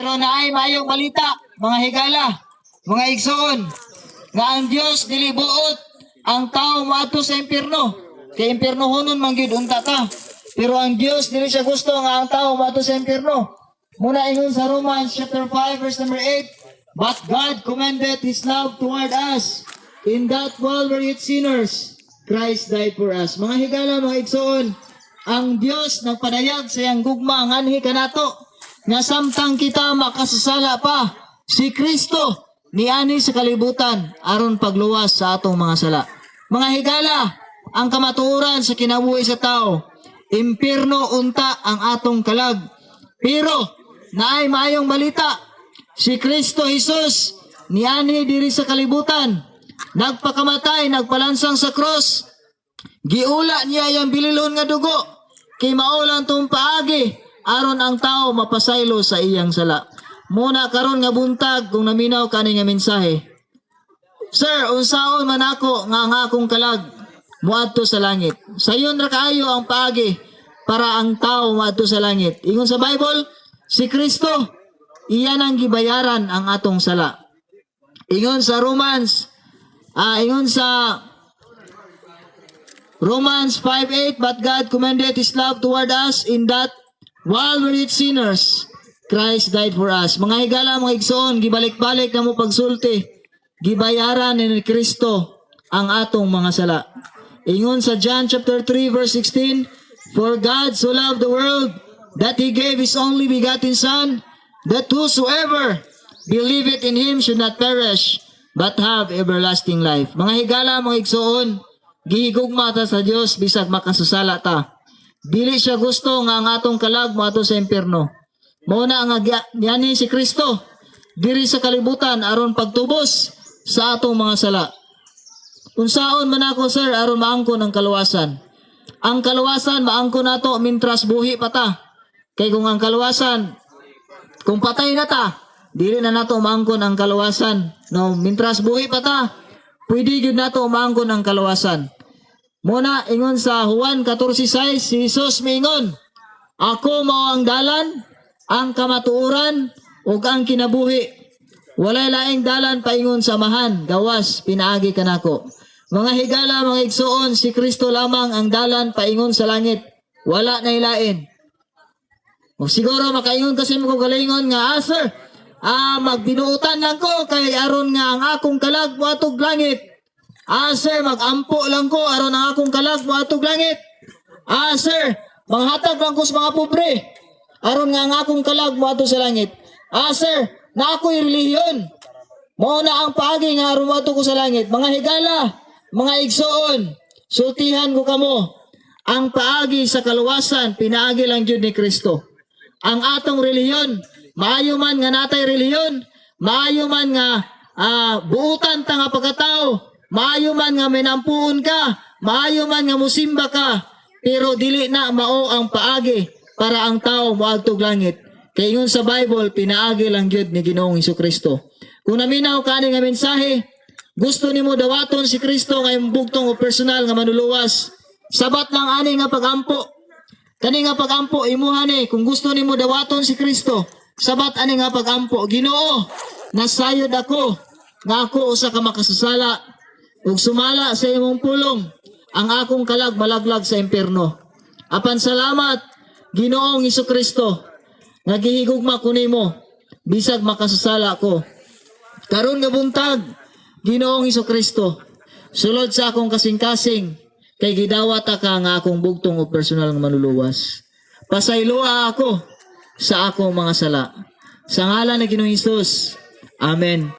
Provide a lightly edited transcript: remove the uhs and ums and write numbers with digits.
Pero naay mayong balita, mga higala, mga igsoon, nga ang Dios dili buot ang tao moadto sa impierno. Kay impierno hunon man gyud unta ta. Pero ang Dios dili siya gusto nga ang tao moadto sa impierno. Muna ingon sa Romans chapter 5 verse number 8, but God commended His love toward us, in that while we were yet sinners, Christ died for us. Mga higala, mga igsoon, ang Dios nagpadayag sa iyang gugma nganhi kanato nga samtang kita makasasala pa, si Kristo niani sa kalibutan aron pagluwas sa atong mga sala. Mga higala, ang kamatuoran sa kinabuhi sa tao, impierno unta ang atong kalag. Pero naay maayong balita, si Kristo Jesus niani diri sa kalibutan, nagpakamatay, nagpalansang sa cross, giula niya yang bililon nga dugo, kay maulan tong paagi aron ang tao mapasaylo sa iyang sala. Muna karon nga buntag kung naminaw kani nga mensahe, Sir, unsaon man ako nga ang akong kalag moadto sa langit? Sayon ra kaayo ang paagi para ang tao moadto sa langit. Ingon sa Bible, si Kristo iyan ang gibayaran ang atong sala. Ingon sa Romans 5:8, but God commended His love toward us, in that while we were yet sinners, Christ died for us. Mga higala, mga igsoon, gibalik-balik na mo pagsulti, gibayaran ni Kristo ang atong mga sala. Ingon sa John chapter 3 verse 16, for God so loved the world that He gave His only begotten Son, that whosoever believeth in Him should not perish, but have everlasting life. Mga higala, mga igsoon, gihigugma ta sa Dios bisag makasasala ta. Dili siya gusto nga ang atong kalag moadto sa impierno. Mao na nga yani si Kristo diri sa kalibutan aron pagtubos sa atong mga sala. Unsaon man ako, sir, aron maangkon ang kaluwasan? Ang kaluwasan maangkon nato mintras buhi pa ta. Kay kung ang kaluwasan, kung patay na ta, dili na nato maangkon ang kaluwasan. No, mintras buhi pa ta, pwede gyud nato maangkon ang kaluwasan. Muna ingon sa Juan 14:6, si Jesus miingon, ako mao ang dalan, ang kamatuoran, ug ang kinabuhi. Walay laing dalan paingon samahan, gawas pinaagi kanako. Mga higala, mga igsoon, si Kristo lamang ang dalan paingon sa langit. Wala na ilain. O siguro makaingon kasi mo galingon nga, sir, magbinuutan lang ko kay aron nga ang akong kalag moatog langit. Sir, magampo lang ko aron ang akong kalag moatog langit. Sir, manghatag lang ko sa mga pobre aron nga ang akong kalag moadto sa langit. Sir, na ako'y relihiyon, mao na ang paagi nga aron moadto ko sa langit. Mga higala, mga igsoon, sultihan ko kamo, ang paagi sa kaluwasan pinaagi lang jud ni Kristo. Ang atong relihiyon, maayo man nga natay relihiyon, maayo man nga buutan ta nga pagkatao, maayo man nga menampuon ka, maayo man nga musimba ka, pero dili na mao ang paagi para ang tao moadtog langit. Kay ingon sa Bible, pinaagi lang gyud ni Ginoong Hesukristo. Kung naminaw kani nga mensahe, gusto nimo dawaton si Kristo nga imbugtong o personal nga manuluwas, sabat lang ani nga pagampo. Kani nga pagampo imuha ni, kung gusto nimo dawaton si Kristo, sabat ani nga pagampo. Ginoo, nasayod ako nga ako usa ka makasasala, ug sumala sa imong pulong, ang akong kalag malaglag sa impierno. Apan salamat, Ginoong Hesukristo, nagihigugma ko nimo bisag makasasala ko. Karon nga buntag, Ginoong Hesukristo, sulod sa akong kasing-kasing, kay gidawat ka nga akong bugtong o personal nga manluluwas. Pasayloa ako sa akong mga sala. Sa ngalan ni Ginoong Hesus. Amen.